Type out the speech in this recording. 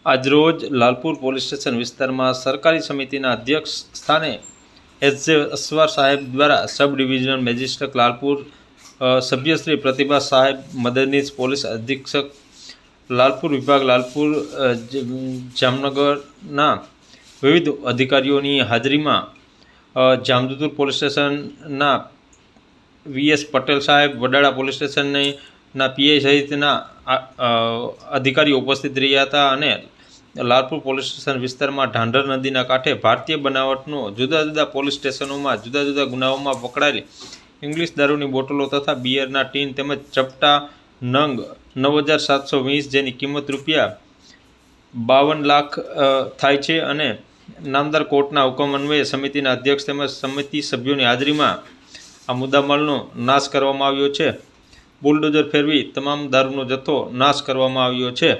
આજરોજ Lalpur police station વિસ્તારમાં સરકારી સમિતિના અધ્યક્ષ સ્થાને એસ.જે. અસવાર સાહેબ દ્વારા સબ ડિવિઝનલ મેજિસ્ટ્રેટ લાલપુર, સભ્યશ્રી પ્રતિભા સાહેબ, મદદનીશ પોલીસ અધિક્ષક લાલપુર વિભાગ લાલપુર, જામનગરના વિવિધ અધિકારીઓની હાજરીમાં જામદુતુર પોલીસ સ્ટેશનના વી.એસ. પટેલ સાહેબ, વડાળા પોલીસ સ્ટેશનના પીઆઈ સહિતના અધિકારીઓ ઉપસ્થિત રહ્યા હતા અને લાલપુર પોલીસ સ્ટેશન વિસ્તારમાં ઢાંઢર નદીના કાંઠે ભારતીય બનાવટનો જુદા જુદા પોલીસ સ્ટેશનોમાં જુદા જુદા ગુનાઓમાં પકડાયેલી ઇંગ્લિશ દારૂની બોટલો તથા બિયરના ટીન તેમજ ચપટા નંગ 9,720 જેની કિંમત ₹52 લાખ થાય છે અને નામદાર કોર્ટના હુકમ અન્વયે સમિતિના અધ્યક્ષ તેમજ સમિતિ સભ્યોની હાજરીમાં આ મુદ્દામાલનો નાશ કરવામાં આવ્યો છે. બુલડોઝર ફેરવી તમામ દારૂનો જથ્થો નાશ કરવામાં આવ્યો છે.